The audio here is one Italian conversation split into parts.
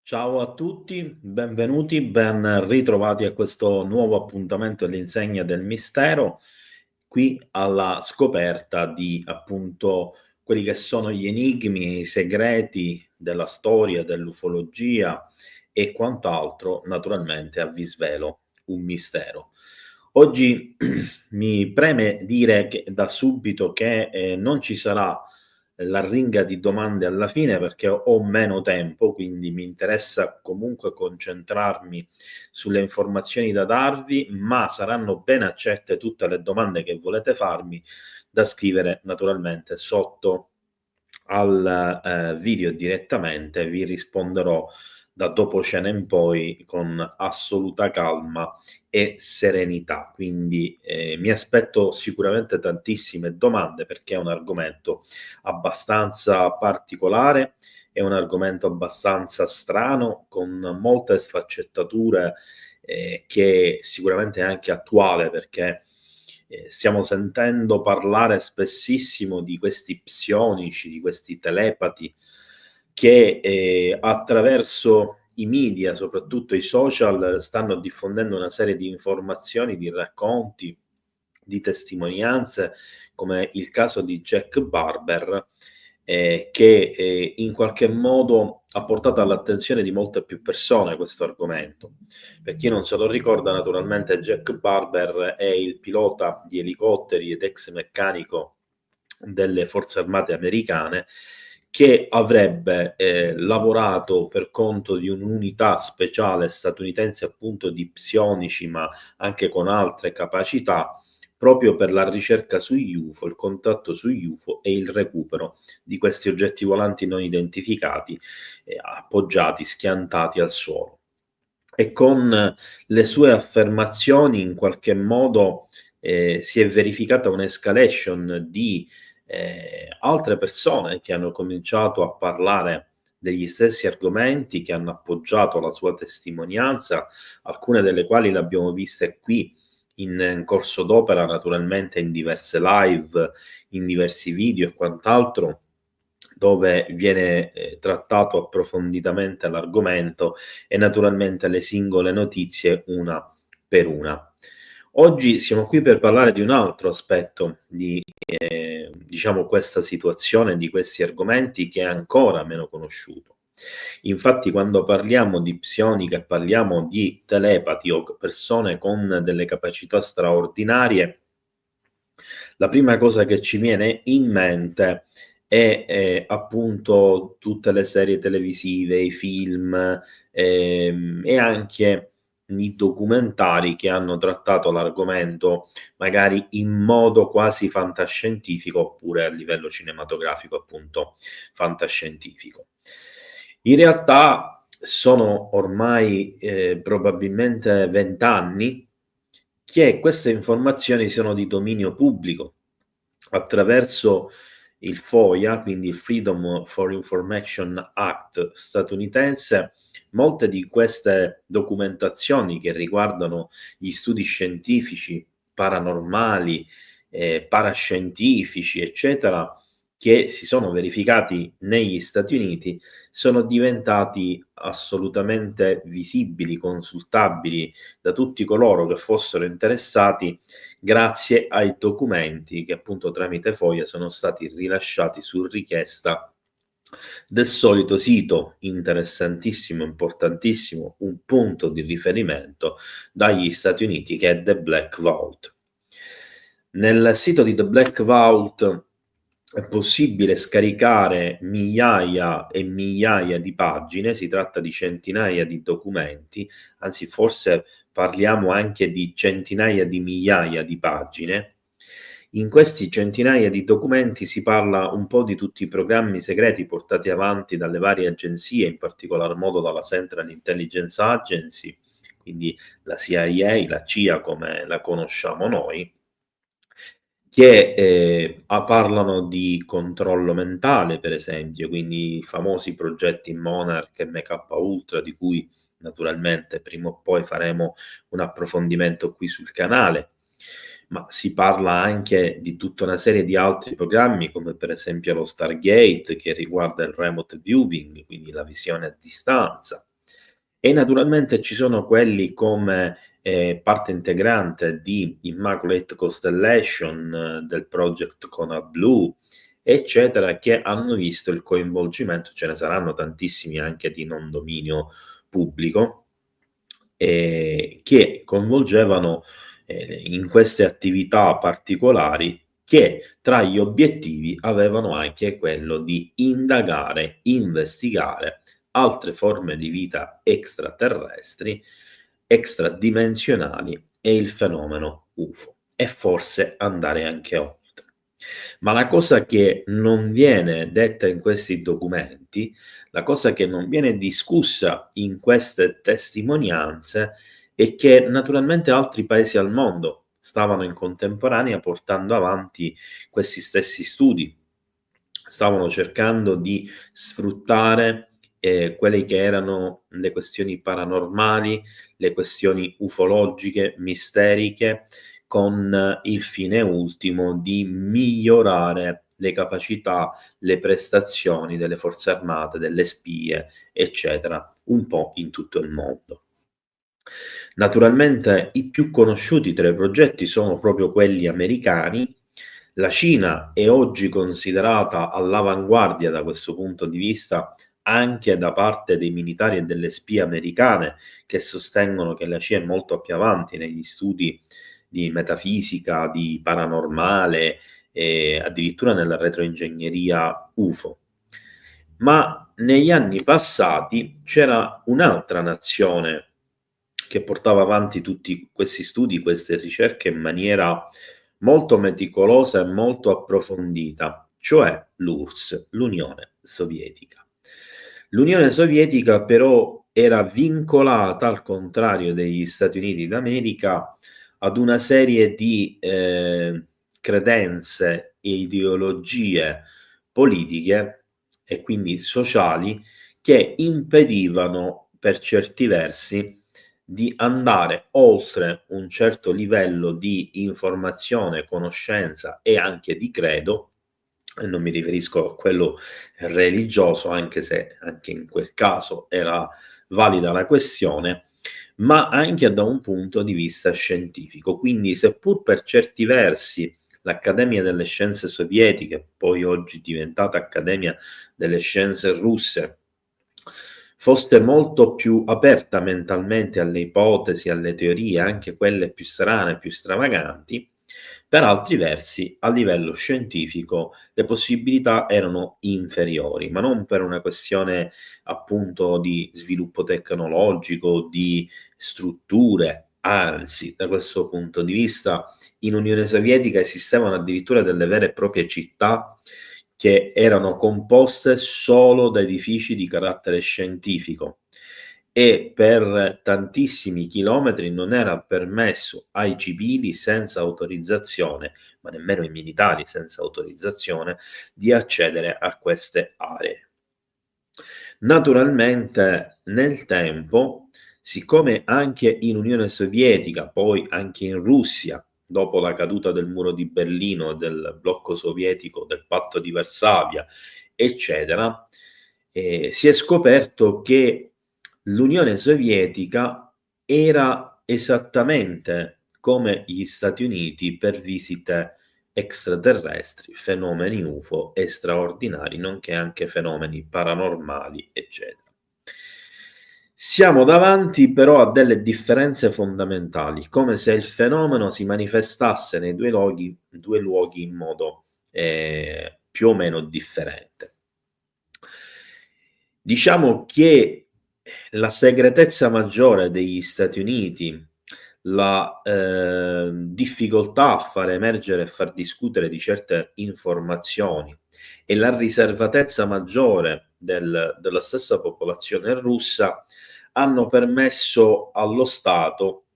Ciao a tutti, benvenuti, ben ritrovati a questo nuovo appuntamento all'insegna del mistero, qui alla scoperta di appunto quelli che sono gli enigmi, i segreti della storia, dell'ufologia e quant'altro, naturalmente a vi svelo un mistero. Oggi mi preme dire che da subito che non ci sarà l'arringa di domande alla fine perché ho meno tempo, quindi mi interessa comunque concentrarmi sulle informazioni da darvi, ma saranno ben accette tutte le domande che volete farmi, da scrivere naturalmente sotto al video direttamente. Vi risponderò da dopo cena in poi con assoluta calma e serenità. Quindi mi aspetto sicuramente tantissime domande perché è un argomento abbastanza particolare, è un argomento abbastanza strano, con molte sfaccettature, che sicuramente è anche attuale perché stiamo sentendo parlare spessissimo di questi psionici, di questi telepati che attraverso i media, soprattutto i social, stanno diffondendo una serie di informazioni, di racconti, di testimonianze, come il caso di Jack Barber, che in qualche modo ha portato all'attenzione di molte più persone questo argomento. Per chi non se lo ricorda, naturalmente Jack Barber è il pilota di elicotteri ed ex meccanico delle forze armate americane, che avrebbe lavorato per conto di un'unità speciale statunitense appunto di psionici, ma anche con altre capacità, proprio per la ricerca sugli UFO, il contatto sugli UFO e il recupero di questi oggetti volanti non identificati, appoggiati, schiantati al suolo. E con le sue affermazioni in qualche modo si è verificata un'escalation di altre persone che hanno cominciato a parlare degli stessi argomenti, che hanno appoggiato la sua testimonianza, alcune delle quali le abbiamo viste qui in corso d'opera, naturalmente in diverse live, in diversi video e quant'altro, dove viene trattato approfonditamente l'argomento e naturalmente le singole notizie una per una. Oggi siamo qui per parlare di un altro aspetto di diciamo questa situazione, di questi argomenti, che è ancora meno conosciuto. Infatti quando parliamo di psionica, parliamo di telepati o persone con delle capacità straordinarie, la prima cosa che ci viene in mente è appunto tutte le serie televisive, i film, e anche i documentari che hanno trattato l'argomento, magari in modo quasi fantascientifico, oppure a livello cinematografico appunto fantascientifico. In realtà sono ormai probabilmente 20 anni che queste informazioni sono di dominio pubblico attraverso il FOIA, quindi il Freedom for Information Act statunitense. Molte di queste documentazioni che riguardano gli studi scientifici, paranormali, parascientifici, eccetera, che si sono verificati negli Stati Uniti, sono diventati assolutamente visibili, consultabili da tutti coloro che fossero interessati, grazie ai documenti che appunto tramite FOIA sono stati rilasciati su richiesta del solito sito interessantissimo, importantissimo, un punto di riferimento dagli Stati Uniti, che è The Black Vault. Nel sito di The Black Vault è possibile scaricare migliaia e migliaia di pagine, si tratta di centinaia di documenti, anzi forse parliamo anche di centinaia di migliaia di pagine. In questi centinaia di documenti si parla un po' di tutti i programmi segreti portati avanti dalle varie agenzie, in particolar modo dalla Central Intelligence Agency, quindi la CIA, la CIA come la conosciamo noi, che parlano di controllo mentale, per esempio, quindi i famosi progetti Monarch e MK Ultra, di cui naturalmente prima o poi faremo un approfondimento qui sul canale. ma si parla anche di tutta una serie di altri programmi, come per esempio lo Stargate, che riguarda il remote viewing, quindi la visione a distanza. E naturalmente ci sono quelli come parte integrante di Immaculate Constellation, del project Kona Blue, eccetera, che hanno visto il coinvolgimento, ce ne saranno tantissimi anche di non dominio pubblico, che coinvolgevano in queste attività particolari, che tra gli obiettivi avevano anche quello di indagare, investigare altre forme di vita extraterrestri, extradimensionali e il fenomeno UFO, e forse andare anche oltre. Ma la cosa che non viene detta in questi documenti, la cosa che non viene discussa in queste testimonianze, è che naturalmente altri paesi al mondo stavano in contemporanea portando avanti questi stessi studi, stavano cercando di sfruttare quelle che erano le questioni paranormali, le questioni ufologiche, misteriche, con il fine ultimo di migliorare le capacità, le prestazioni delle forze armate, delle spie, eccetera, un po' in tutto il mondo. Naturalmente i più conosciuti tra i progetti sono proprio quelli americani. La Cina è oggi considerata all'avanguardia da questo punto di vista anche da parte dei militari e delle spie americane, che sostengono che la CIA è molto più avanti negli studi di metafisica, di paranormale e addirittura nella retroingegneria UFO. Ma negli anni passati c'era un'altra nazione che portava avanti tutti questi studi, queste ricerche in maniera molto meticolosa e molto approfondita, cioè l'URSS, l'Unione Sovietica. L'Unione Sovietica però era vincolata, al contrario degli Stati Uniti d'America, ad una serie di credenze e ideologie politiche e quindi sociali che impedivano per certi versi di andare oltre un certo livello di informazione, conoscenza e anche di credo, e non mi riferisco a quello religioso, anche se anche in quel caso era valida la questione, ma anche da un punto di vista scientifico. Quindi, seppur per certi versi l'Accademia delle Scienze Sovietiche, poi oggi diventata Accademia delle Scienze Russe, fosse molto più aperta mentalmente alle ipotesi, alle teorie, anche quelle più strane, più stravaganti, per altri versi a livello scientifico le possibilità erano inferiori, ma non per una questione appunto di sviluppo tecnologico, di strutture, anzi da questo punto di vista in Unione Sovietica esistevano addirittura delle vere e proprie città che erano composte solo da edifici di carattere scientifico, e per tantissimi chilometri non era permesso ai civili senza autorizzazione, ma nemmeno ai militari senza autorizzazione, di accedere a queste aree. Naturalmente nel tempo, siccome anche in Unione Sovietica, poi anche in Russia, dopo la caduta del muro di Berlino, del blocco sovietico, del patto di Varsavia, eccetera, si è scoperto che l'Unione Sovietica era esattamente come gli Stati Uniti per visite extraterrestri, fenomeni UFO e straordinari, nonché anche fenomeni paranormali, eccetera. Siamo davanti però a delle differenze fondamentali, come se il fenomeno si manifestasse nei due luoghi in modo più o meno differente. Diciamo che la segretezza maggiore degli Stati Uniti, la difficoltà a far emergere e far discutere di certe informazioni e la riservatezza maggiore della stessa popolazione russa hanno permesso allo Stato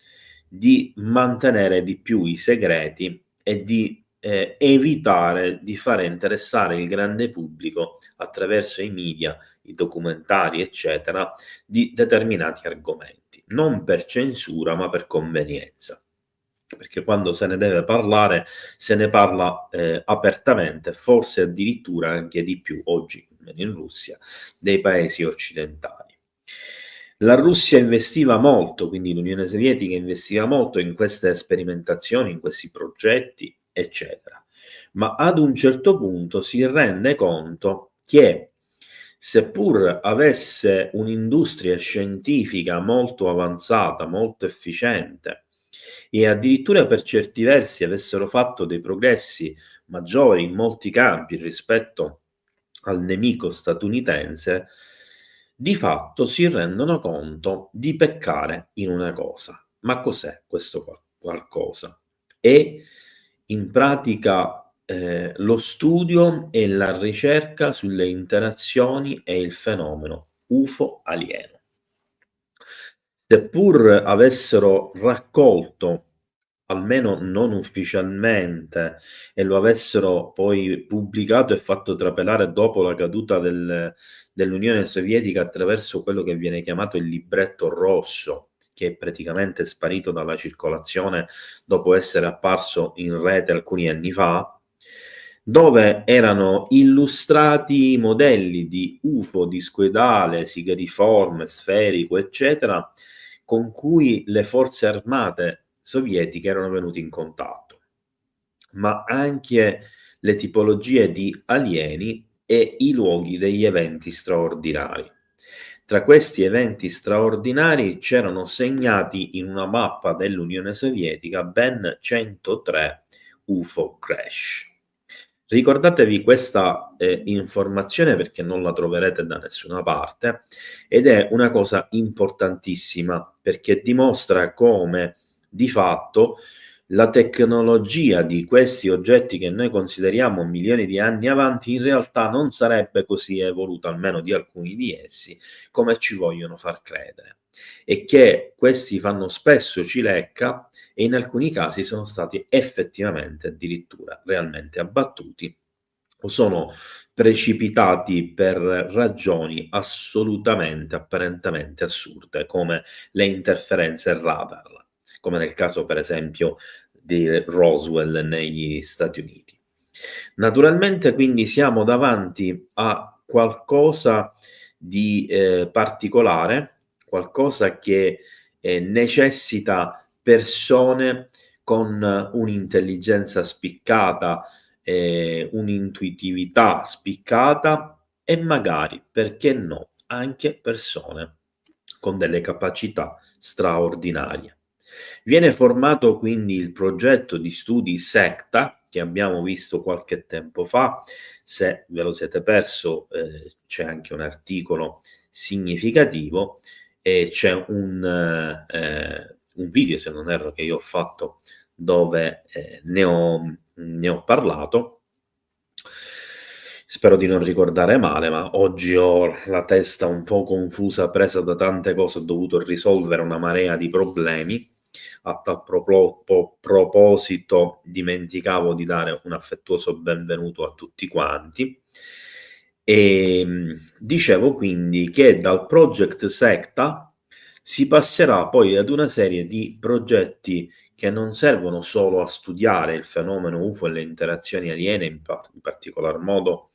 di mantenere di più i segreti e di evitare di fare interessare il grande pubblico attraverso i media, i documentari, eccetera, di determinati argomenti, non per censura ma per convenienza. perché quando se ne deve parlare, se ne parla apertamente, forse addirittura anche di più oggi, almeno in Russia, dei paesi occidentali. La Russia investiva molto, quindi l'Unione Sovietica investiva molto in queste sperimentazioni, in questi progetti, eccetera. Ma ad un certo punto si rende conto che seppur avesse un'industria scientifica molto avanzata, molto efficiente, e addirittura per certi versi avessero fatto dei progressi maggiori in molti campi rispetto al nemico statunitense, di fatto si rendono conto di peccare in una cosa. Ma cos'è questo qualcosa? È in pratica lo studio e la ricerca sulle interazioni e il fenomeno UFO alieno. Seppur avessero raccolto, almeno non ufficialmente, e lo avessero poi pubblicato e fatto trapelare dopo la caduta dell'Unione Sovietica attraverso quello che viene chiamato il libretto rosso, che è praticamente sparito dalla circolazione dopo essere apparso in rete alcuni anni fa, dove erano illustrati modelli di UFO discoidale, sigariforme, sferico, eccetera, con cui le forze armate sovietiche erano venute in contatto, ma anche le tipologie di alieni e i luoghi degli eventi straordinari. Tra questi eventi straordinari c'erano segnati in una mappa dell'Unione Sovietica ben 103 UFO crash. Ricordatevi questa informazione perché non la troverete da nessuna parte ed è una cosa importantissima perché dimostra come di fatto la tecnologia di questi oggetti che noi consideriamo milioni di anni avanti in realtà non sarebbe così evoluta, almeno di alcuni di essi, come ci vogliono far credere. E che questi fanno spesso cilecca e in alcuni casi sono stati effettivamente addirittura realmente abbattuti o sono precipitati per ragioni assolutamente, apparentemente assurde, come le interferenze radar, come nel caso per esempio di Roswell negli Stati Uniti. Naturalmente quindi siamo davanti a qualcosa di particolare, qualcosa che necessita persone con un'intelligenza spiccata, un'intuitività spiccata e magari, perché no, anche persone con delle capacità straordinarie. Viene formato quindi il progetto di studi SECTA, che abbiamo visto qualche tempo fa. Se ve lo siete perso, c'è anche un articolo significativo e c'è un video, se non erro, che io ho fatto dove ne ho parlato. Spero di non ricordare male, ma oggi ho la testa un po' confusa, presa da tante cose, ho dovuto risolvere una marea di problemi. A tal proposito, dimenticavo di dare un affettuoso benvenuto a tutti quanti. E dicevo quindi che dal Project Secta si passerà poi ad una serie di progetti che non servono solo a studiare il fenomeno UFO e le interazioni aliene, in particolar modo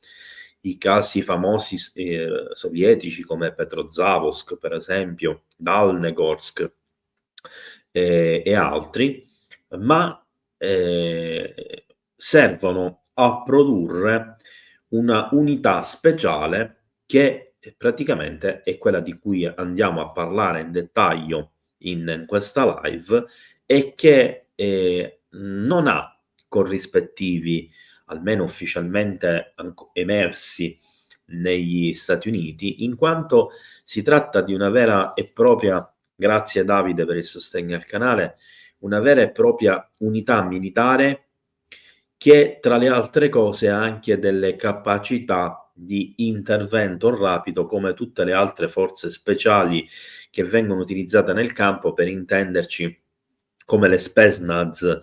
i casi famosi sovietici come Petrozavodsk, per esempio, Dalnegorsk e altri, ma servono a produrre una unità speciale che praticamente è quella di cui andiamo a parlare in dettaglio in questa live e che non ha corrispettivi, almeno ufficialmente emersi negli Stati Uniti, in quanto si tratta di una vera e propria, grazie Davide per il sostegno al canale, una vera e propria unità militare che tra le altre cose ha anche delle capacità di intervento rapido come tutte le altre forze speciali che vengono utilizzate nel campo, per intenderci, come le Spetsnaz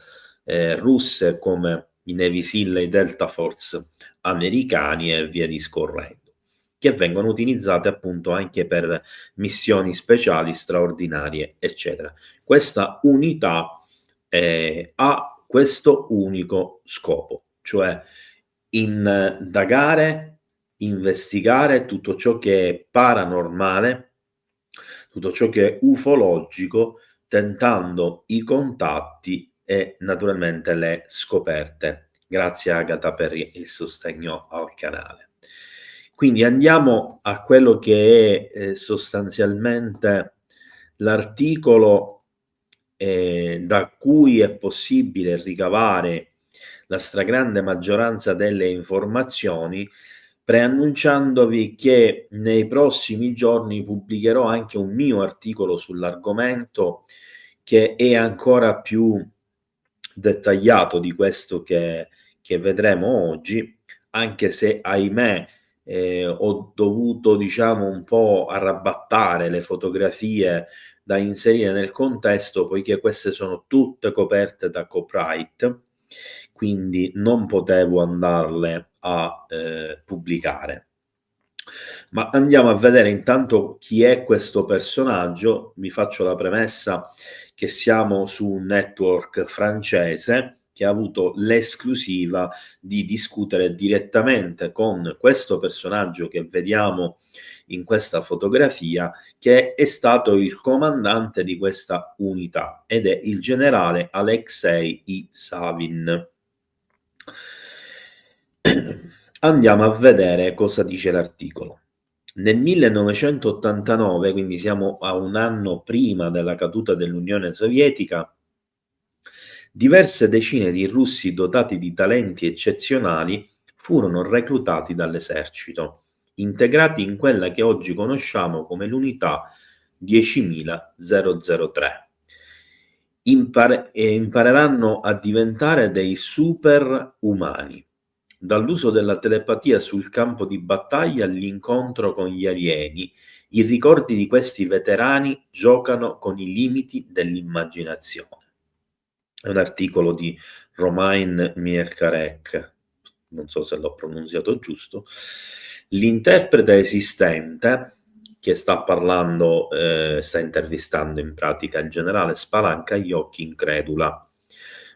russe, come i Navy SEAL e i Delta Force americani e via discorrendo, che vengono utilizzate appunto anche per missioni speciali straordinarie, eccetera. Questa unità ha questo unico scopo, cioè indagare, investigare tutto ciò che è paranormale, tutto ciò che è ufologico, tentando i contatti e naturalmente le scoperte. Grazie Agata per il sostegno al canale. Quindi andiamo a quello che è sostanzialmente l'articolo da cui è possibile ricavare la stragrande maggioranza delle informazioni, preannunciandovi che nei prossimi giorni pubblicherò anche un mio articolo sull'argomento che è ancora più dettagliato di questo che vedremo oggi, anche se ahimè ho dovuto diciamo un po' arrabattare le fotografie da inserire nel contesto, poiché queste sono tutte coperte da copyright, quindi non potevo andarle a pubblicare. Ma andiamo a vedere intanto chi è questo personaggio. Vi faccio la premessa che siamo su un network francese che ha avuto l'esclusiva di discutere direttamente con questo personaggio che vediamo in questa fotografia, che è stato il comandante di questa unità ed è il generale Alexei I. Savin. Andiamo a vedere cosa dice l'articolo. Nel 1989, quindi siamo a un anno prima della caduta dell'Unione Sovietica, diverse decine di russi dotati di talenti eccezionali furono reclutati dall'esercito, integrati in quella che oggi conosciamo come l'unità 10.003. Impareranno a diventare dei superumani, dall'uso della telepatia sul campo di battaglia all'incontro con gli alieni. I ricordi di questi veterani giocano con i limiti dell'immaginazione. È un articolo di Romain Mierkarek, non so se l'ho pronunziato giusto. L'interprete esistente che sta parlando, sta intervistando in pratica il generale, spalanca gli occhi incredula.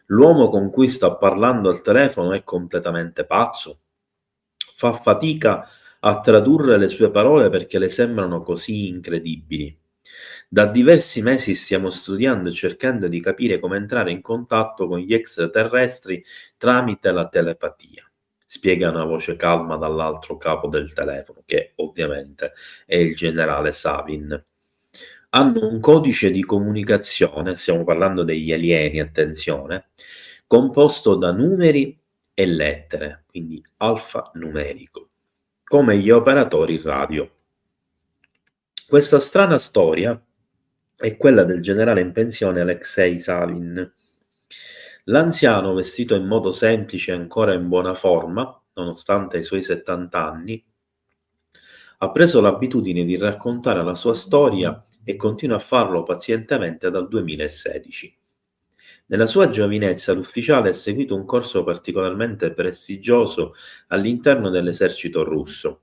L'uomo con cui sta parlando al telefono è completamente pazzo. Fa fatica a tradurre le sue parole perché le sembrano così incredibili. Da diversi mesi stiamo studiando e cercando di capire come entrare in contatto con gli extraterrestri tramite la telepatia, spiega una voce calma dall'altro capo del telefono, che ovviamente è il generale Savin. Hanno un codice di comunicazione, stiamo parlando degli alieni, attenzione, composto da numeri e lettere, quindi alfanumerico, come gli operatori radio. Questa strana storia è quella del generale in pensione Alexei Savin. L'anziano, vestito in modo semplice e ancora in buona forma, nonostante i suoi 70 anni, ha preso l'abitudine di raccontare la sua storia e continua a farlo pazientemente dal 2016. Nella sua giovinezza l'ufficiale ha seguito un corso particolarmente prestigioso all'interno dell'esercito russo.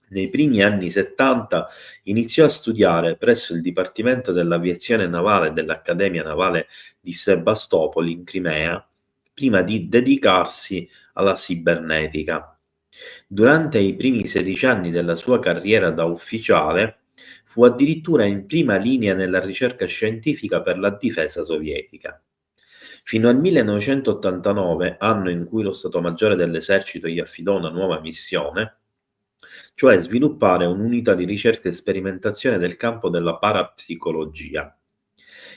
Nei primi anni 70 iniziò a studiare presso il Dipartimento dell'Aviazione Navale dell'Accademia Navale di Sebastopoli in Crimea, prima di dedicarsi alla cibernetica. Durante i primi 16 anni della sua carriera da ufficiale, fu addirittura in prima linea nella ricerca scientifica per la difesa sovietica. Fino al 1989, anno in cui lo Stato Maggiore dell'Esercito gli affidò una nuova missione, cioè sviluppare un'unità di ricerca e sperimentazione del campo della parapsicologia.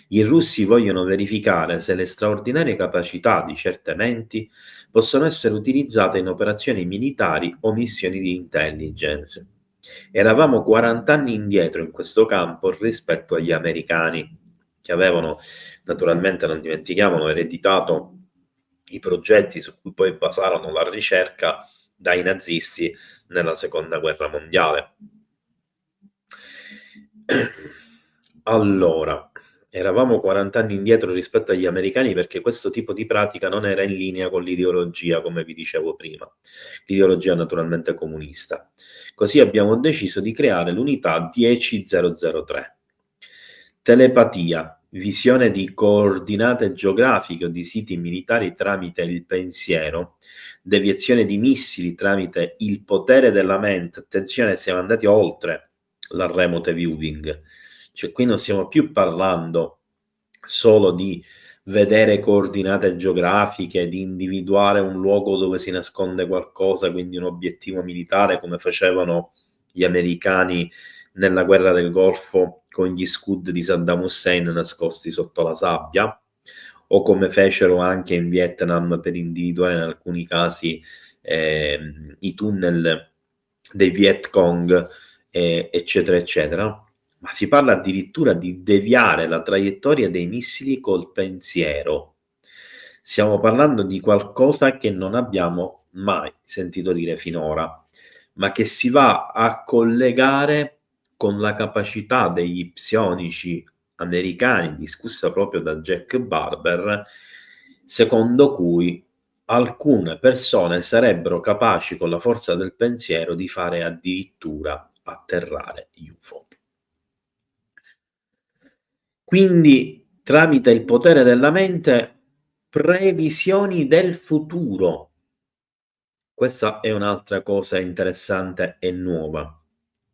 I russi vogliono verificare se le straordinarie capacità di certe menti possono essere utilizzate in operazioni militari o missioni di intelligence. Eravamo 40 anni indietro in questo campo rispetto agli americani, che avevano, naturalmente non dimentichiamolo, ereditato i progetti su cui poi basarono la ricerca dai nazisti nella seconda guerra mondiale. Allora, eravamo 40 anni indietro rispetto agli americani perché questo tipo di pratica non era in linea con l'ideologia, come vi dicevo prima, l'ideologia naturalmente comunista. Così abbiamo deciso di creare l'unità 10003. Telepatia, visione di coordinate geografiche o di siti militari tramite il pensiero, deviazione di missili tramite il potere della mente. Attenzione, siamo andati oltre la remote viewing, cioè qui non stiamo più parlando solo di vedere coordinate geografiche, di individuare un luogo dove si nasconde qualcosa, quindi un obiettivo militare, come facevano gli americani nella guerra del Golfo con gli Scud di Saddam Hussein nascosti sotto la sabbia, o come fecero anche in Vietnam per individuare in alcuni casi i tunnel dei Viet Cong, eccetera, eccetera. Ma si parla addirittura di deviare la traiettoria dei missili col pensiero. Stiamo parlando di qualcosa che non abbiamo mai sentito dire finora, ma che si va a collegare con la capacità degli psionici americani, discussa proprio da Jack Barber, secondo cui alcune persone sarebbero capaci con la forza del pensiero di fare addirittura atterrare UFO. Quindi, tramite il potere della mente, previsioni del futuro. Questa è un'altra cosa interessante e nuova.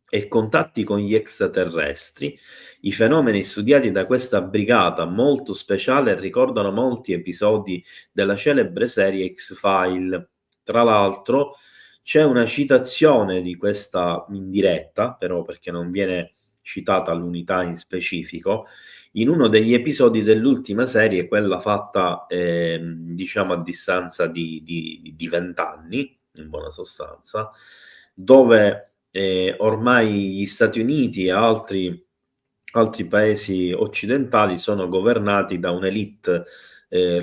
E contatti con gli extraterrestri, i fenomeni studiati da questa brigata molto speciale ricordano molti episodi della celebre serie X-File. Tra l'altro, c'è una citazione di questa in diretta, però perché non viene citata l'unità in specifico, in uno degli episodi dell'ultima serie, quella fatta diciamo a distanza di 20 anni, in buona sostanza, dove ormai gli Stati Uniti e altri paesi occidentali sono governati da un'elite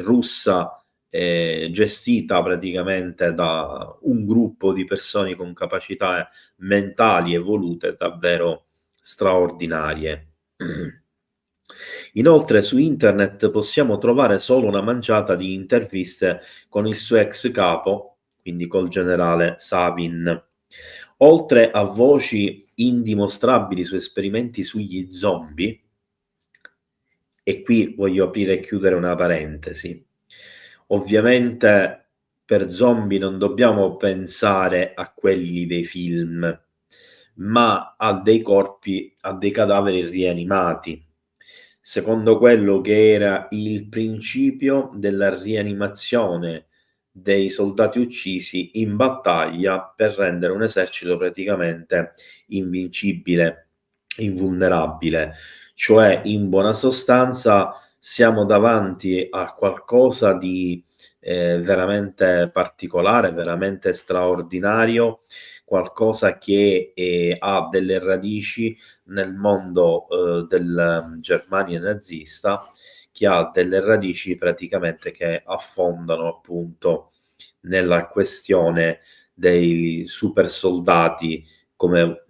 russa gestita praticamente da un gruppo di persone con capacità mentali evolute davvero straordinarie. Inoltre su internet possiamo trovare solo una manciata di interviste con il suo ex capo, quindi col generale Savin, oltre a voci indimostrabili su esperimenti sugli zombie. E qui voglio aprire e chiudere una parentesi. Ovviamente per zombie non dobbiamo pensare a quelli dei film, ma a dei corpi, a dei cadaveri rianimati, secondo quello che era il principio della rianimazione dei soldati uccisi in battaglia per rendere un esercito praticamente invincibile, invulnerabile. Cioè, in buona sostanza, siamo davanti a qualcosa di veramente particolare, veramente straordinario, qualcosa che ha delle radici nel mondo della Germania nazista, che ha delle radici praticamente che affondano appunto nella questione dei super soldati, come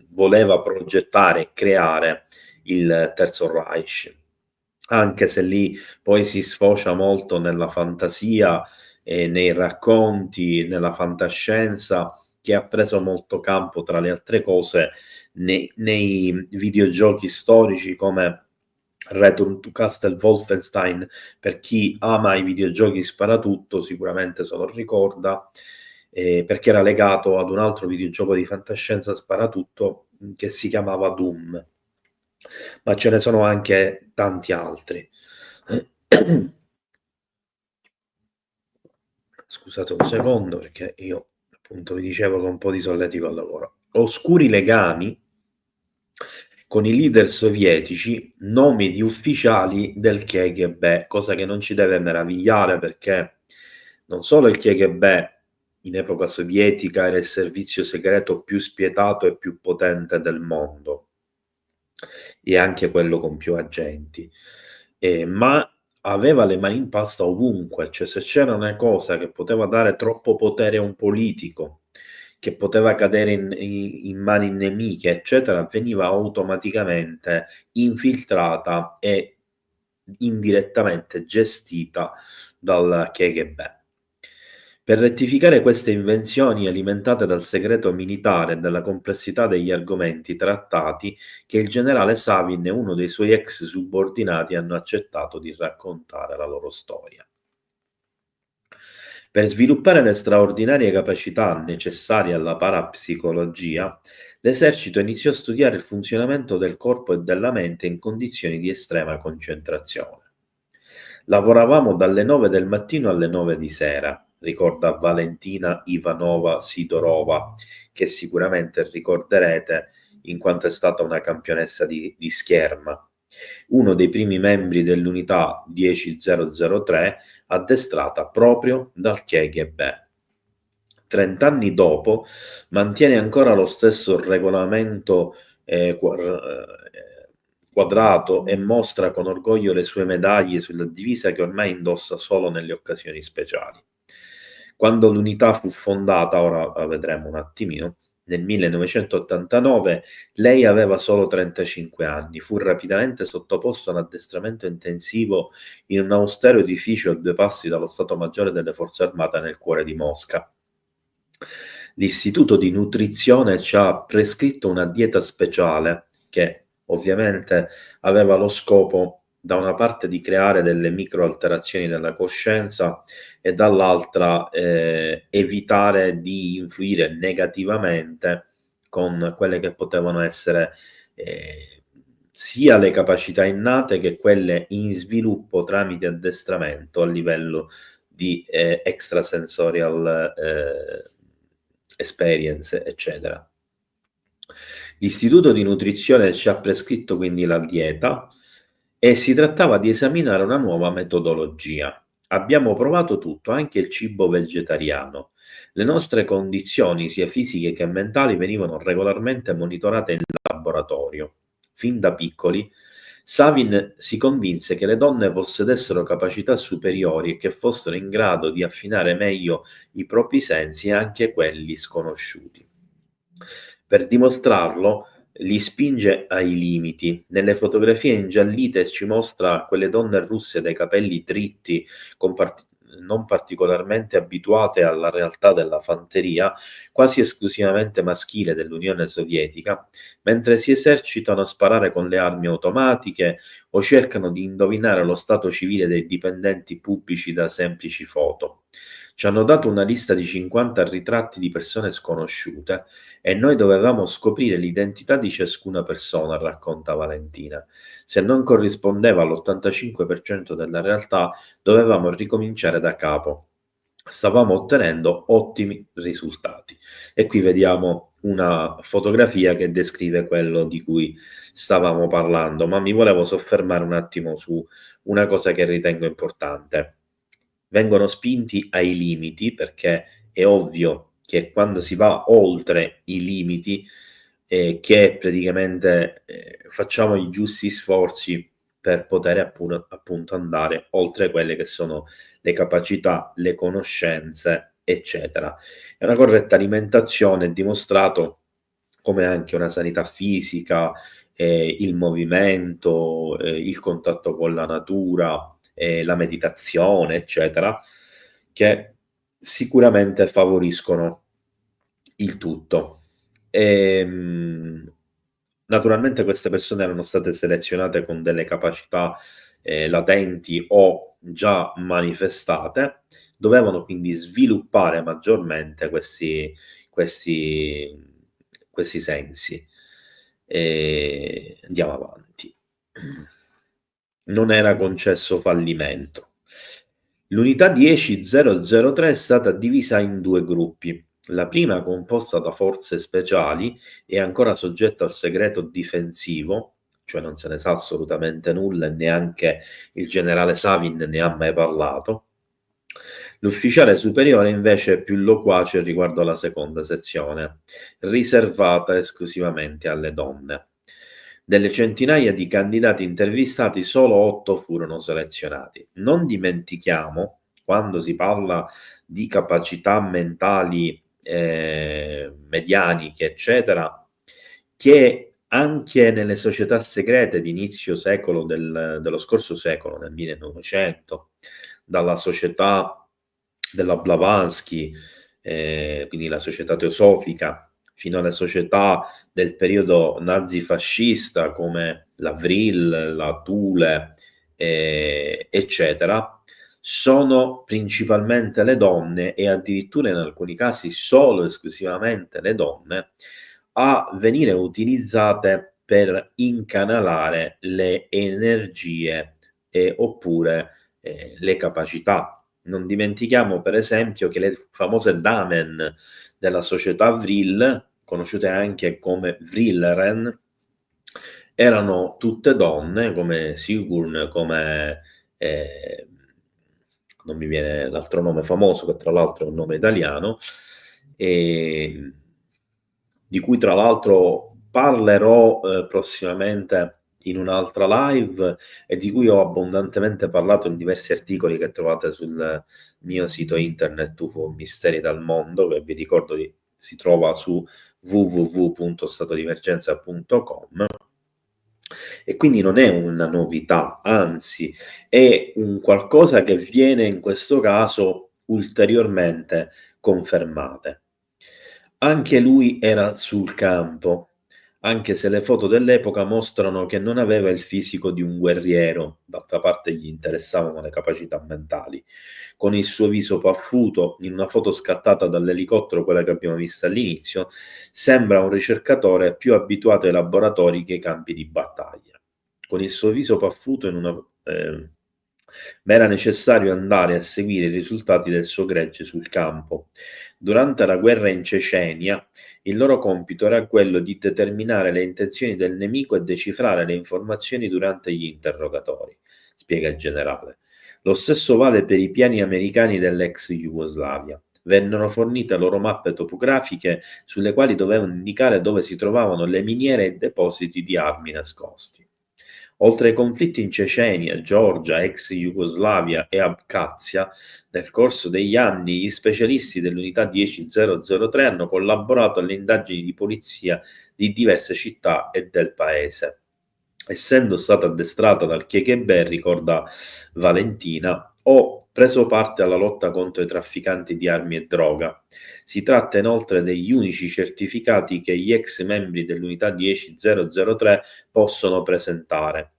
voleva progettare e creare il Terzo Reich, anche se lì poi si sfocia molto nella fantasia e nei racconti, nella fantascienza, che ha preso molto campo, tra le altre cose, nei videogiochi storici come Return to Castle Wolfenstein. Per chi ama i videogiochi sparatutto sicuramente se lo ricorda, perché era legato ad un altro videogioco di fantascienza sparatutto che si chiamava Doom, ma ce ne sono anche tanti altri. Scusate un secondo, perché io appunto vi dicevo che ho un po' di solletico al lavoro. Oscuri legami con i leader sovietici, nomi di ufficiali del KGB, cosa che non ci deve meravigliare, perché non solo il KGB in epoca sovietica era il servizio segreto più spietato e più potente del mondo, e anche quello con più agenti, ma aveva le mani in pasta ovunque. Cioè, se c'era una cosa che poteva dare troppo potere a un politico, che poteva cadere in mani nemiche, eccetera, veniva automaticamente infiltrata e indirettamente gestita dal KGB. Per rettificare queste invenzioni alimentate dal segreto militare e dalla complessità degli argomenti trattati, che il generale Savin e uno dei suoi ex subordinati hanno accettato di raccontare la loro storia. Per sviluppare le straordinarie capacità necessarie alla parapsicologia, l'esercito iniziò a studiare il funzionamento del corpo e della mente in condizioni di estrema concentrazione. Lavoravamo dalle 9 del mattino alle 9 di sera, ricorda Valentina Ivanova Sidorova, che sicuramente ricorderete in quanto è stata una campionessa di scherma, uno dei primi membri dell'unità 10003 addestrata proprio dal KGB. 30 anni dopo mantiene ancora lo stesso regolamento quadrato e mostra con orgoglio le sue medaglie sulla divisa che ormai indossa solo nelle occasioni speciali. Quando l'unità fu fondata, ora la vedremo un attimino, nel 1989, lei aveva solo 35 anni, fu rapidamente sottoposta a un addestramento intensivo in un austero edificio a 2 passi dallo Stato Maggiore delle Forze Armate nel cuore di Mosca. L'istituto di nutrizione ci ha prescritto una dieta speciale che ovviamente aveva lo scopo da una parte di creare delle micro alterazioni della coscienza e dall'altra evitare di influire negativamente con quelle che potevano essere sia le capacità innate che quelle in sviluppo tramite addestramento a livello di extrasensorial experience, eccetera. L'istituto di nutrizione ci ha prescritto quindi la dieta e si trattava di esaminare una nuova metodologia. Abbiamo provato tutto, anche il cibo vegetariano. Le nostre condizioni, sia fisiche che mentali, venivano regolarmente monitorate in laboratorio. Fin da piccoli, Savin si convinse che le donne possedessero capacità superiori e che fossero in grado di affinare meglio i propri sensi e anche quelli sconosciuti. Per dimostrarlo, li spinge ai limiti. Nelle fotografie ingiallite ci mostra quelle donne russe dai capelli dritti, non particolarmente abituate alla realtà della fanteria, quasi esclusivamente maschile dell'Unione Sovietica, mentre si esercitano a sparare con le armi automatiche o cercano di indovinare lo stato civile dei dipendenti pubblici da semplici foto. Ci hanno dato una lista di 50 ritratti di persone sconosciute e noi dovevamo scoprire l'identità di ciascuna persona, racconta Valentina. Se non corrispondeva all'85% della realtà, dovevamo ricominciare da capo. Stavamo ottenendo ottimi risultati. E qui vediamo una fotografia che descrive quello di cui stavamo parlando, ma mi volevo soffermare un attimo su una cosa che ritengo importante. Vengono spinti ai limiti perché è ovvio che quando si va oltre i limiti, che praticamente facciamo i giusti sforzi per poter appunto andare oltre quelle che sono le capacità, le conoscenze, eccetera. E una corretta alimentazione è dimostrato come anche una sanità fisica, il movimento, il contatto con la natura, la meditazione, eccetera, che sicuramente favoriscono il tutto. Naturalmente queste persone erano state selezionate con delle capacità latenti o già manifestate, dovevano quindi sviluppare maggiormente questi sensi. Andiamo avanti. Non era concesso fallimento. L'unità 10003 è stata divisa in 2 gruppi. La prima, composta da forze speciali, è ancora soggetta al segreto difensivo, cioè non se ne sa assolutamente nulla e neanche il generale Savin ne ha mai parlato. L'ufficiale superiore invece è più loquace riguardo alla seconda sezione, riservata esclusivamente alle donne. Delle centinaia di candidati intervistati, solo 8 furono selezionati. Non dimentichiamo, quando si parla di capacità mentali, medianiche, eccetera, che anche nelle società segrete di inizio secolo dello scorso secolo, nel 1900, dalla società della Blavatsky, quindi la società teosofica, fino alle società del periodo nazifascista come la Vril, la Thule, eccetera, sono principalmente le donne e addirittura in alcuni casi solo esclusivamente le donne a venire utilizzate per incanalare le energie oppure le capacità. Non dimentichiamo per esempio che le famose damen della società Vril, conosciute anche come Vrilleren, erano tutte donne come Sigurd, come non mi viene l'altro nome famoso, che tra l'altro è un nome italiano, e di cui tra l'altro parlerò prossimamente in un'altra live e di cui ho abbondantemente parlato in diversi articoli che trovate sul mio sito internet UFO Misteri dal Mondo, che vi ricordo si trova su www.statodivergenza.com. E quindi non è una novità, anzi è un qualcosa che viene in questo caso ulteriormente confermate. Anche lui era sul campo, anche se le foto dell'epoca mostrano che non aveva il fisico di un guerriero, d'altra parte gli interessavano le capacità mentali. Con il suo viso paffuto, in una foto scattata dall'elicottero, quella che abbiamo visto all'inizio, sembra un ricercatore più abituato ai laboratori che ai campi di battaglia. Con il suo viso paffuto ma era necessario andare a seguire i risultati del suo gregge sul campo. Durante la guerra in Cecenia, il loro compito era quello di determinare le intenzioni del nemico e decifrare le informazioni durante gli interrogatori, spiega il generale. Lo stesso vale per i piani americani dell'ex Jugoslavia. Vennero fornite loro mappe topografiche sulle quali dovevano indicare dove si trovavano le miniere e depositi di armi nascosti. Oltre ai conflitti in Cecenia, Georgia, ex Jugoslavia e Abkhazia, nel corso degli anni gli specialisti dell'unità 10003 hanno collaborato alle indagini di polizia di diverse città e del paese. Essendo stata addestrata dal KGB, ricorda Valentina, ho preso parte alla lotta contro i trafficanti di armi e droga. Si tratta inoltre degli unici certificati che gli ex membri dell'unità 10003 possono presentare.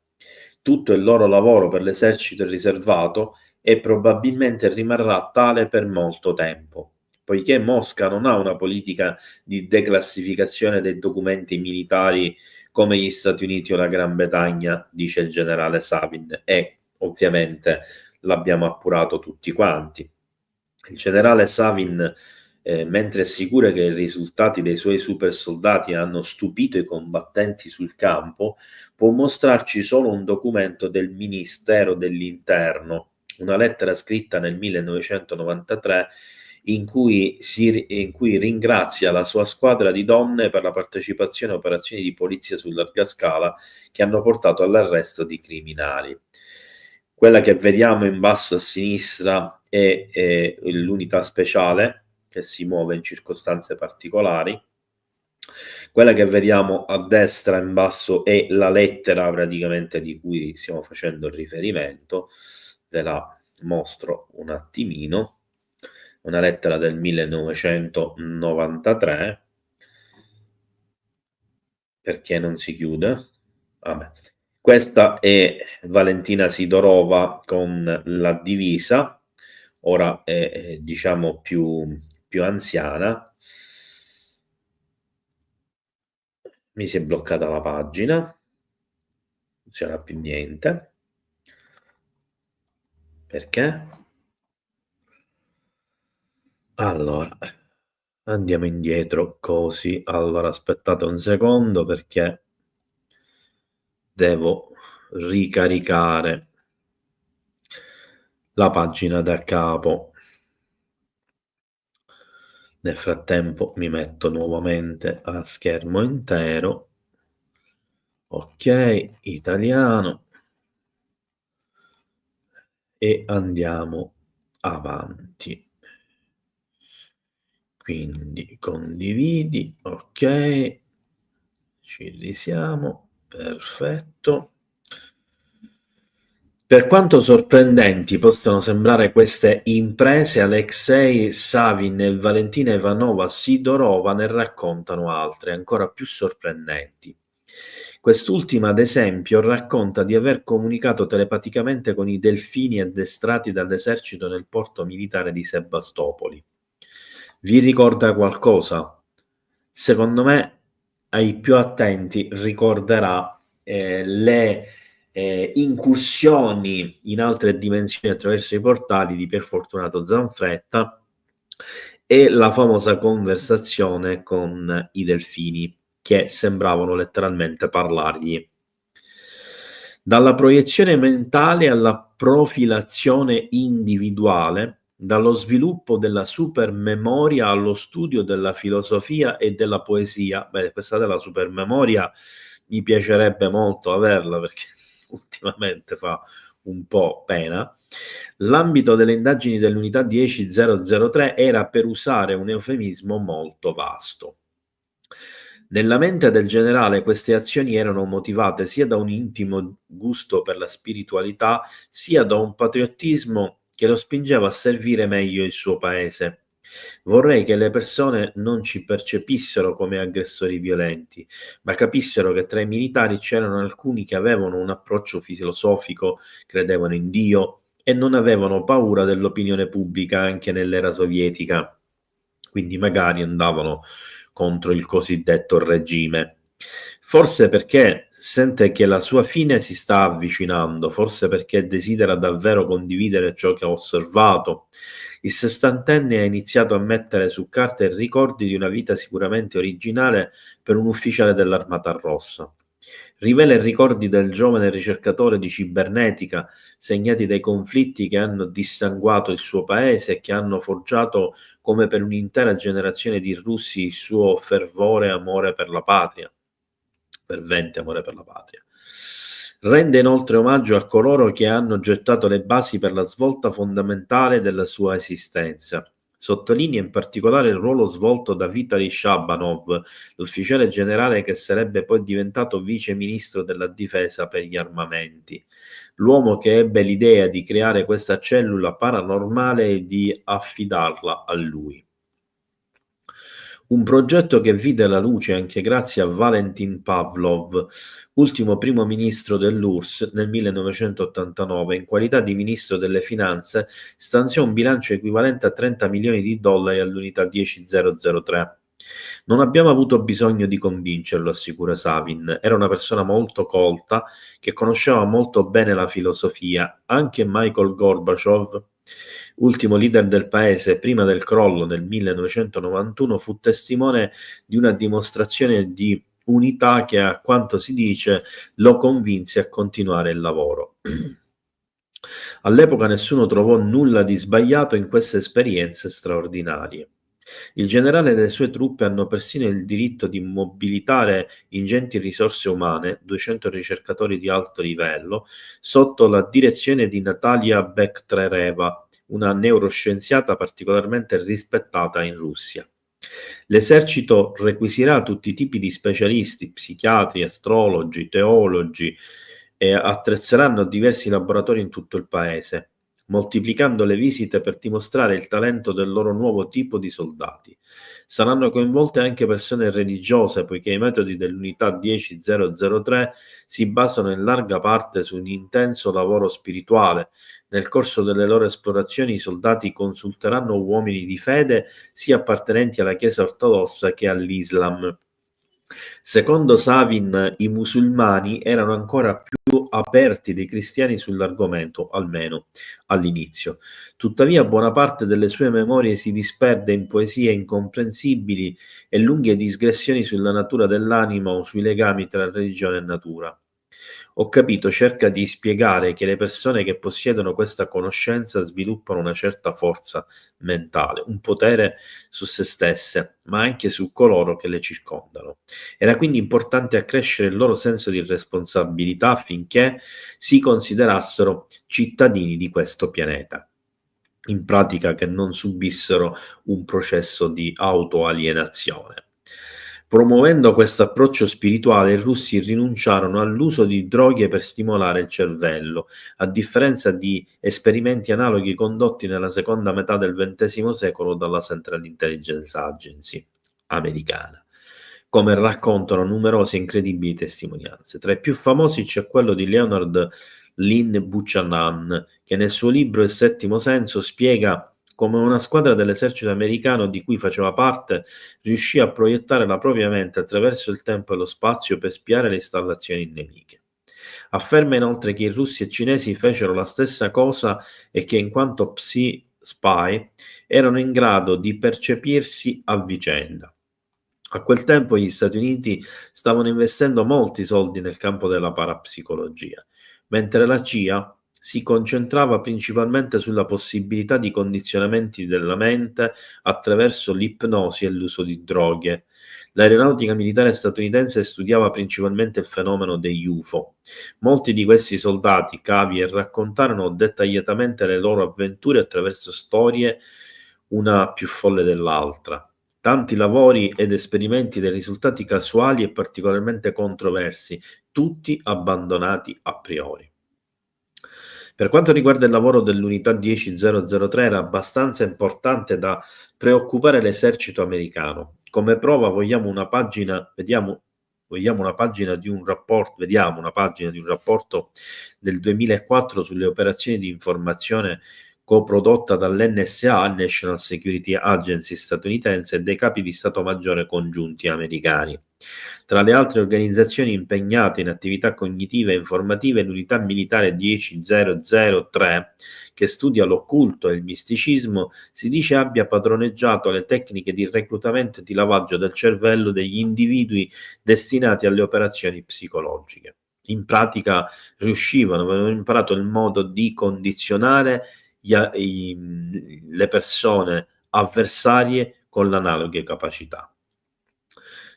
Tutto il loro lavoro per l'esercito è riservato e probabilmente rimarrà tale per molto tempo, poiché Mosca non ha una politica di declassificazione dei documenti militari come gli Stati Uniti o la Gran Bretagna, dice il generale Savin, e ovviamente l'abbiamo appurato tutti quanti. Il generale Savin, mentre assicura che i risultati dei suoi super soldati hanno stupito i combattenti sul campo, può mostrarci solo un documento del Ministero dell'Interno, una lettera scritta nel 1993 in cui ringrazia la sua squadra di donne per la partecipazione a operazioni di polizia su larga scala che hanno portato all'arresto di criminali. Quella che vediamo in basso a sinistra è l'unità speciale che si muove in circostanze particolari. Quella che vediamo a destra in basso è la lettera praticamente di cui stiamo facendo il riferimento. Ve la mostro un attimino. Una lettera del 1993. Perché non si chiude? Vabbè. Questa è Valentina Sidorova con la divisa, ora è diciamo più anziana. Mi si è bloccata la pagina, non c'era più niente. Perché? Allora, andiamo indietro così. Allora, aspettate un secondo perché devo ricaricare la pagina da capo. Nel frattempo mi metto nuovamente a schermo intero. Ok, italiano. E andiamo avanti. Quindi condividi, ok. Ci risiamo, perfetto. Per quanto sorprendenti possano sembrare queste imprese, Alexei Savin e Valentina Ivanova Sidorova ne raccontano altre, ancora più sorprendenti. Quest'ultima, ad esempio, racconta di aver comunicato telepaticamente con i delfini addestrati dall'esercito nel porto militare di Sebastopoli. Vi ricorda qualcosa? Secondo me, ai più attenti ricorderà le incursioni in altre dimensioni attraverso i portali di Pier Fortunato Zanfretta e la famosa conversazione con i delfini che sembravano letteralmente parlargli. Dalla proiezione mentale alla profilazione individuale, dallo sviluppo della supermemoria allo studio della filosofia e della poesia. Beh, questa della supermemoria mi piacerebbe molto averla perché ultimamente fa un po' pena. L'ambito delle indagini dell'unità 10003 era, per usare un eufemismo, molto vasto. Nella mente del generale queste azioni erano motivate sia da un intimo gusto per la spiritualità, sia da un patriottismo che lo spingeva a servire meglio il suo paese. Vorrei che le persone non ci percepissero come aggressori violenti, ma capissero che tra i militari c'erano alcuni che avevano un approccio filosofico, credevano in Dio e non avevano paura dell'opinione pubblica anche nell'era sovietica. Quindi magari andavano contro il cosiddetto regime. Forse perché sente che la sua fine si sta avvicinando, forse perché desidera davvero condividere ciò che ha osservato. Il sessantenne ha iniziato a mettere su carta i ricordi di una vita sicuramente originale per un ufficiale dell'Armata Rossa. Rivela i ricordi del giovane ricercatore di cibernetica, segnati dai conflitti che hanno dissanguato il suo paese e che hanno forgiato, come per un'intera generazione di russi, il suo fervore amore per la patria. Fervente amore per la patria. Rende inoltre omaggio a coloro che hanno gettato le basi per la svolta fondamentale della sua esistenza. Sottolinea in particolare il ruolo svolto da Vitaly Shabanov, l'ufficiale generale che sarebbe poi diventato vice ministro della difesa per gli armamenti, l'uomo che ebbe l'idea di creare questa cellula paranormale e di affidarla a lui. Un progetto che vide la luce anche grazie a Valentin Pavlov, ultimo primo ministro dell'URSS nel 1989, in qualità di ministro delle finanze, stanziò un bilancio equivalente a 30 milioni di dollari all'unità 10003. Non abbiamo avuto bisogno di convincerlo, assicura Savin. Era una persona molto colta che conosceva molto bene la filosofia. Anche Michail Gorbaciov, ultimo leader del paese prima del crollo nel 1991, fu testimone di una dimostrazione di unità che, a quanto si dice, lo convinse a continuare il lavoro. All'epoca nessuno trovò nulla di sbagliato in queste esperienze straordinarie. Il generale e le sue truppe hanno persino il diritto di mobilitare ingenti risorse umane, 200 ricercatori di alto livello, sotto la direzione di Natalia Bektrereva, una neuroscienziata particolarmente rispettata in Russia. L'esercito requisirà tutti i tipi di specialisti, psichiatri, astrologi, teologi, e attrezeranno diversi laboratori in tutto il paese, moltiplicando le visite per dimostrare il talento del loro nuovo tipo di soldati. Saranno coinvolte anche persone religiose, poiché i metodi dell'unità 10003 si basano in larga parte su un intenso lavoro spirituale. Nel corso delle loro esplorazioni i soldati consulteranno uomini di fede sia appartenenti alla Chiesa ortodossa che all'Islam. Secondo Savin, i musulmani erano ancora più aperti dei cristiani sull'argomento, almeno all'inizio. Tuttavia, buona parte delle sue memorie si disperde in poesie incomprensibili e lunghe digressioni sulla natura dell'anima o sui legami tra religione e natura. Ho capito, cerca di spiegare che le persone che possiedono questa conoscenza sviluppano una certa forza mentale, un potere su se stesse, ma anche su coloro che le circondano. Era quindi importante accrescere il loro senso di responsabilità affinché si considerassero cittadini di questo pianeta. In pratica che non subissero un processo di autoalienazione. Promuovendo questo approccio spirituale, i russi rinunciarono all'uso di droghe per stimolare il cervello, a differenza di esperimenti analoghi condotti nella seconda metà del XX secolo dalla Central Intelligence Agency americana, come raccontano numerose incredibili testimonianze. Tra i più famosi c'è quello di Leonard Lynn Buchanan, che nel suo libro Il settimo senso spiega come una squadra dell'esercito americano di cui faceva parte riuscì a proiettare la propria mente attraverso il tempo e lo spazio per spiare le installazioni nemiche. Afferma inoltre che i russi e cinesi fecero la stessa cosa e che in quanto spy erano in grado di percepirsi a vicenda. A quel tempo gli Stati Uniti stavano investendo molti soldi nel campo della parapsicologia, mentre la CIA si concentrava principalmente sulla possibilità di condizionamenti della mente attraverso l'ipnosi e l'uso di droghe. L'aeronautica militare statunitense studiava principalmente il fenomeno degli UFO. Molti di questi soldati cavi e raccontarono dettagliatamente le loro avventure attraverso storie una più folle dell'altra. Tanti lavori ed esperimenti dai risultati casuali e particolarmente controversi, tutti abbandonati a priori. Per quanto riguarda il lavoro dell'unità 10003 era abbastanza importante da preoccupare l'esercito americano. Come prova vediamo una pagina di un rapporto del 2004 sulle operazioni di informazione coprodotta dall'NSA, National Security Agency statunitense, e dei capi di Stato Maggiore congiunti americani. Tra le altre organizzazioni impegnate in attività cognitive e informative, l'unità militare 10003, che studia l'occulto e il misticismo, si dice abbia padroneggiato le tecniche di reclutamento e di lavaggio del cervello degli individui destinati alle operazioni psicologiche. In pratica avevano imparato il modo di condizionare le persone avversarie con le analoghe capacità,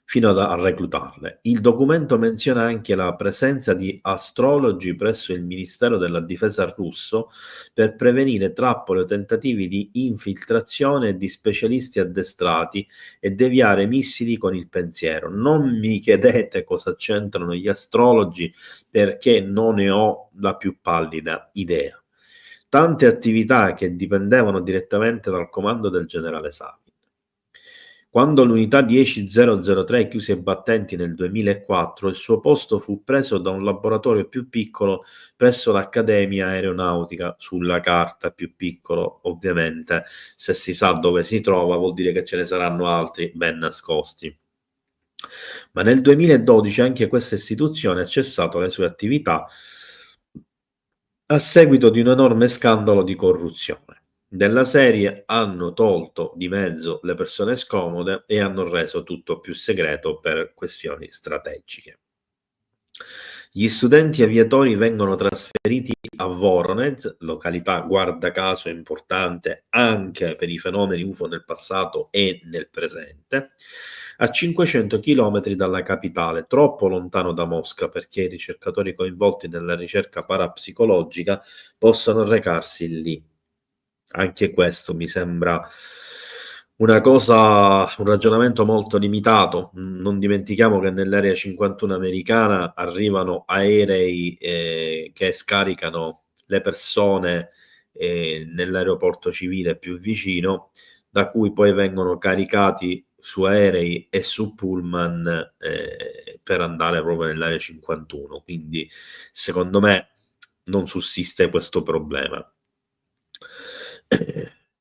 fino a reclutarle. Il documento menziona anche la presenza di astrologi presso il Ministero della Difesa russo per prevenire trappole o tentativi di infiltrazione di specialisti addestrati e deviare missili con il pensiero. Non mi chiedete cosa c'entrano gli astrologi, perché non ne ho la più pallida idea. Tante attività che dipendevano direttamente dal comando del generale Savin. Quando l'unità 10003 chiuse i battenti nel 2004, il suo posto fu preso da un laboratorio più piccolo presso l'Accademia Aeronautica, sulla carta più piccolo, ovviamente. Se si sa dove si trova vuol dire che ce ne saranno altri ben nascosti. Ma nel 2012 anche questa istituzione ha cessato le sue attività a seguito di un enorme scandalo di corruzione. Della serie hanno tolto di mezzo le persone scomode e hanno reso tutto più segreto per questioni strategiche. Gli studenti aviatori vengono trasferiti a Voronezh, località guarda caso importante anche per i fenomeni UFO nel passato e nel presente, a 500 km dalla capitale, troppo lontano da Mosca perché i ricercatori coinvolti nella ricerca parapsicologica possano recarsi lì. Anche questo mi sembra un ragionamento molto limitato. Non dimentichiamo che nell'area 51 americana arrivano aerei che scaricano le persone nell'aeroporto civile più vicino, da cui poi vengono caricati su aerei e su pullman per andare proprio nell'area 51. Quindi secondo me non sussiste questo problema.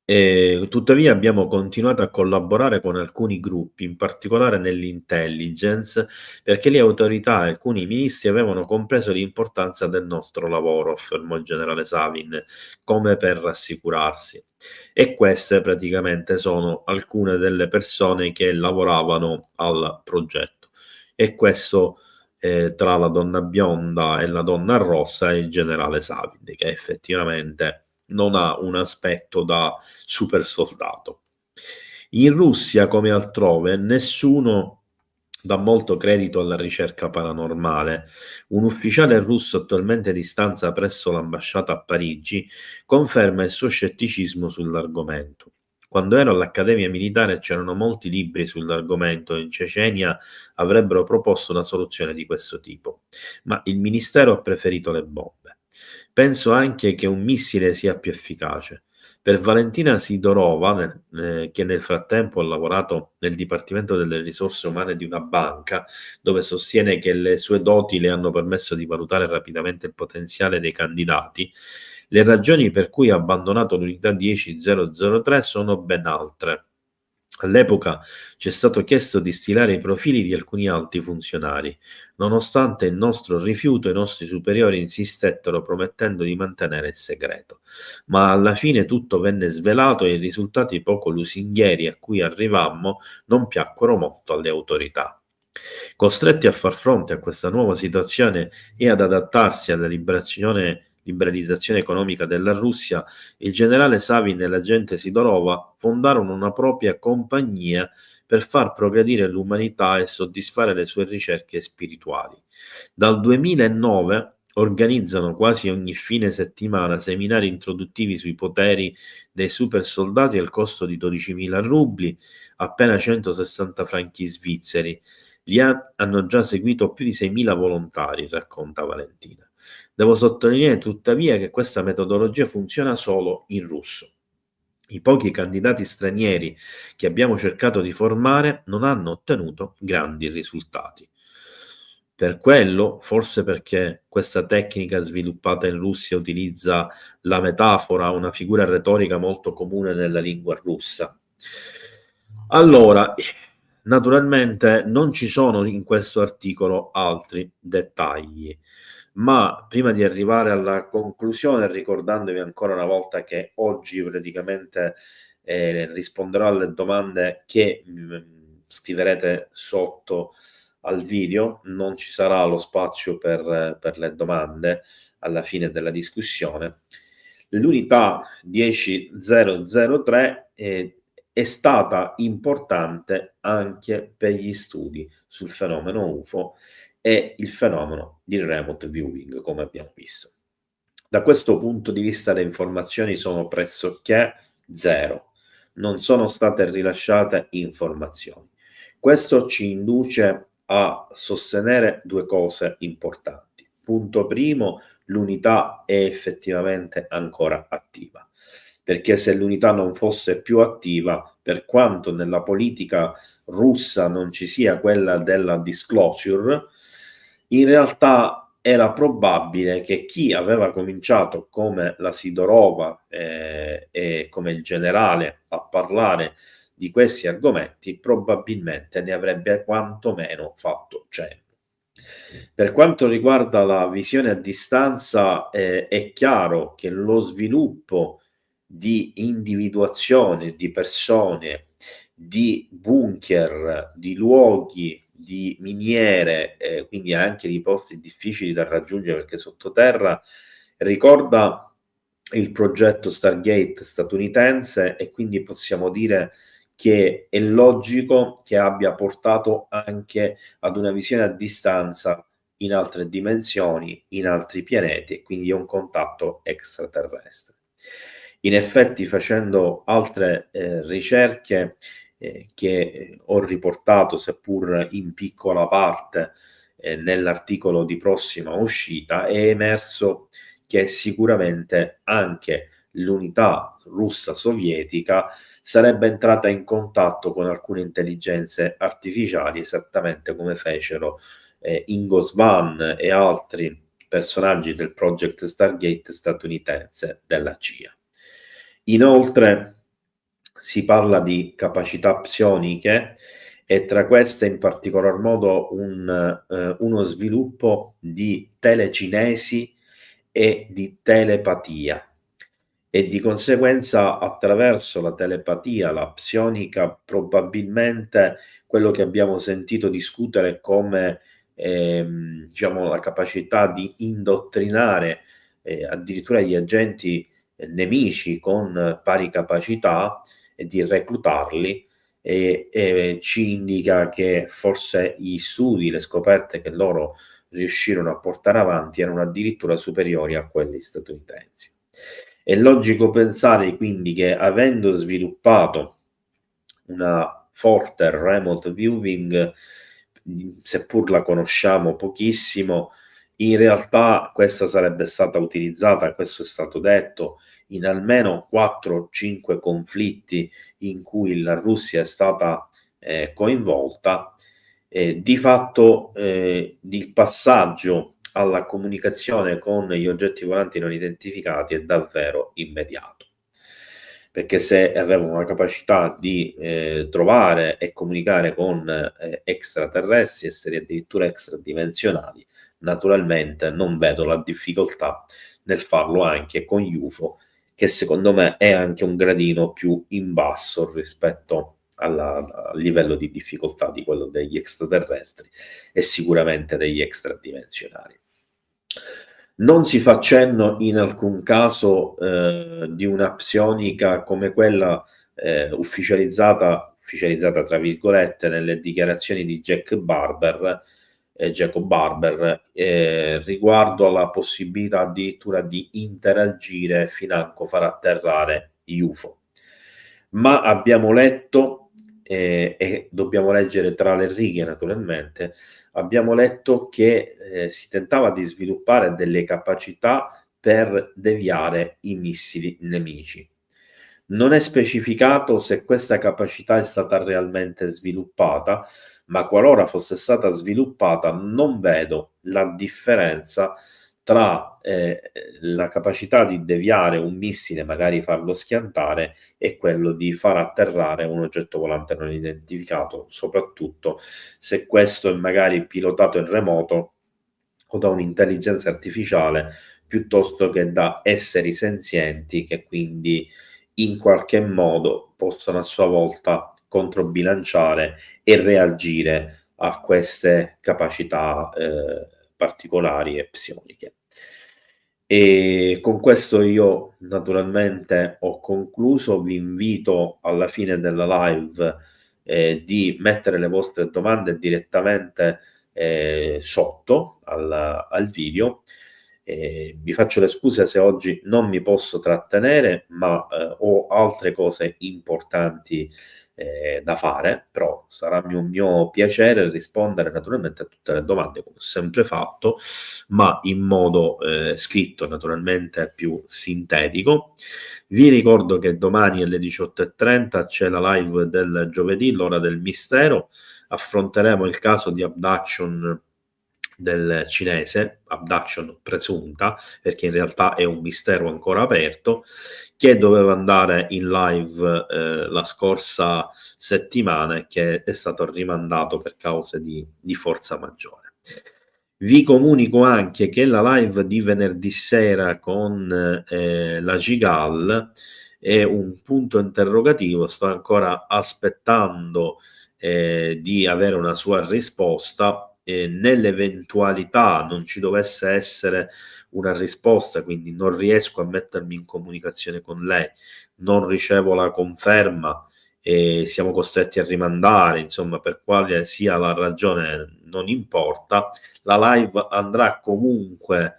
Tuttavia abbiamo continuato a collaborare con alcuni gruppi, in particolare nell'intelligence, perché le autorità e alcuni ministri avevano compreso l'importanza del nostro lavoro, affermò il generale Savin, come per rassicurarsi. E queste praticamente sono alcune delle persone che lavoravano al progetto. E questo tra la donna bionda e la donna rossa è il generale Savin, che effettivamente non ha un aspetto da super soldato. In Russia, come altrove, nessuno dà molto credito alla ricerca paranormale. Un ufficiale russo attualmente di stanza presso l'ambasciata a Parigi conferma il suo scetticismo sull'argomento. Quando ero all'Accademia Militare c'erano molti libri sull'argomento e in Cecenia avrebbero proposto una soluzione di questo tipo, ma il ministero ha preferito le bombe. Penso anche che un missile sia più efficace. Per Valentina Sidorova, che nel frattempo ha lavorato nel Dipartimento delle Risorse Umane di una banca, dove sostiene che le sue doti le hanno permesso di valutare rapidamente il potenziale dei candidati, le ragioni per cui ha abbandonato l'unità 10003 sono ben altre. All'epoca ci è stato chiesto di stilare i profili di alcuni alti funzionari. Nonostante il nostro rifiuto, i nostri superiori insistettero promettendo di mantenere il segreto. Ma alla fine tutto venne svelato e i risultati poco lusinghieri a cui arrivammo non piacquero molto alle autorità. Costretti a far fronte a questa nuova situazione e ad adattarsi alla liberalizzazione economica della Russia, il generale Savin e l'agente Sidorova fondarono una propria compagnia per far progredire l'umanità e soddisfare le sue ricerche spirituali. Dal 2009 organizzano quasi ogni fine settimana seminari introduttivi sui poteri dei super soldati al costo di 12.000 rubli, appena 160 franchi svizzeri. Hanno già seguito più di 6.000 volontari, racconta Valentina. Devo sottolineare tuttavia che questa metodologia funziona solo in russo. I pochi candidati stranieri che abbiamo cercato di formare non hanno ottenuto grandi risultati. Per quello, forse perché questa tecnica sviluppata in Russia utilizza la metafora, una figura retorica molto comune nella lingua russa. Allora, naturalmente non ci sono in questo articolo altri dettagli, ma prima di arrivare alla conclusione, ricordandovi ancora una volta che oggi praticamente risponderò alle domande che scriverete sotto al video, non ci sarà lo spazio per le domande alla fine della discussione. L'unità 10003 è stata importante anche per gli studi sul fenomeno UFO e il fenomeno di remote viewing, come abbiamo visto. Da questo punto di vista le informazioni sono pressoché zero, non sono state rilasciate informazioni. Questo ci induce a sostenere due cose importanti. Punto primo, l'unità è effettivamente ancora attiva, perché se l'unità non fosse più attiva, per quanto nella politica russa non ci sia quella della disclosure, in realtà era probabile che chi aveva cominciato come la Sidorova e come il generale a parlare di questi argomenti probabilmente ne avrebbe quantomeno fatto cenno. Per quanto riguarda la visione a distanza, è chiaro che lo sviluppo di individuazione di persone, di bunker, di luoghi, di miniere, quindi anche di posti difficili da raggiungere perché sottoterra, ricorda il progetto Stargate statunitense e quindi possiamo dire che è logico che abbia portato anche ad una visione a distanza in altre dimensioni, in altri pianeti e quindi a un contatto extraterrestre. In effetti, facendo altre ricerche che ho riportato, seppur in piccola parte, nell'articolo di prossima uscita, è emerso che sicuramente anche l'unità russa sovietica sarebbe entrata in contatto con alcune intelligenze artificiali, esattamente come fecero Ingo Swann e altri personaggi del Project Stargate statunitense della CIA. Inoltre si parla di capacità psioniche e tra queste in particolar modo uno sviluppo di telecinesi e di telepatia e di conseguenza attraverso la telepatia, la psionica, probabilmente quello che abbiamo sentito discutere come diciamo la capacità di indottrinare addirittura gli agenti nemici con pari capacità e di reclutarli e ci indica che forse gli studi, le scoperte che loro riuscirono a portare avanti erano addirittura superiori a quelli statunitensi. È logico pensare quindi che, avendo sviluppato una forte remote viewing, seppur la conosciamo pochissimo, in realtà questa sarebbe stata utilizzata, questo è stato detto, in almeno 4-5 conflitti in cui la Russia è stata coinvolta. Di fatto il passaggio alla comunicazione con gli oggetti volanti non identificati è davvero immediato, perché se avevano la capacità di trovare e comunicare con extraterrestri, esseri addirittura extradimensionali, naturalmente non vedo la difficoltà nel farlo anche con gli UFO, che secondo me è anche un gradino più in basso rispetto al livello di difficoltà di quello degli extraterrestri e sicuramente degli extradimensionali. Non si fa cenno in alcun caso di una psionica come quella ufficializzata tra virgolette nelle dichiarazioni di Jacob Barber, riguardo alla possibilità addirittura di interagire financo far atterrare gli UFO. Ma abbiamo letto, e dobbiamo leggere tra le righe naturalmente, abbiamo letto che si tentava di sviluppare delle capacità per deviare i missili nemici. Non è specificato se questa capacità è stata realmente sviluppata, ma qualora fosse stata sviluppata non vedo la differenza tra la capacità di deviare un missile, magari farlo schiantare, e quello di far atterrare un oggetto volante non identificato, soprattutto se questo è magari pilotato in remoto o da un'intelligenza artificiale piuttosto che da esseri senzienti che quindi in qualche modo possono a sua volta controbilanciare e reagire a queste capacità particolari e psioniche. E con questo io naturalmente ho concluso, vi invito alla fine della live di mettere le vostre domande direttamente sotto al video. Vi faccio le scuse se oggi non mi posso trattenere, ma ho altre cose importanti da fare, però sarà un mio piacere rispondere naturalmente a tutte le domande come ho sempre fatto, ma in modo scritto, naturalmente più sintetico. Vi ricordo che domani alle 18:30 c'è la live del giovedì, l'ora del mistero. Affronteremo il caso di abduction del cinese, abduction presunta, perché in realtà è un mistero ancora aperto, che doveva andare in live la scorsa settimana e che è stato rimandato per cause di forza maggiore. Vi comunico anche che la live di venerdì sera con la Gigal è un punto interrogativo, sto ancora aspettando di avere una sua risposta. Nell'eventualità non ci dovesse essere una risposta, quindi non riesco a mettermi in comunicazione con lei, non ricevo la conferma e siamo costretti a rimandare, insomma, per quale sia la ragione non importa, la live andrà comunque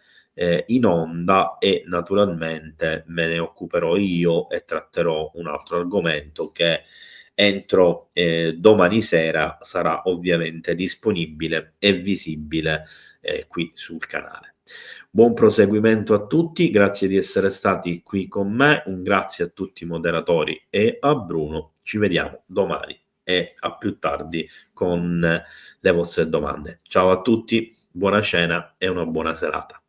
in onda e naturalmente me ne occuperò io e tratterò un altro argomento che entro domani sera sarà ovviamente disponibile e visibile qui sul canale. Buon proseguimento a tutti, grazie di essere stati qui con me, un grazie a tutti i moderatori e a Bruno. Ci vediamo domani e a più tardi con le vostre domande. Ciao a tutti, buona cena e una buona serata.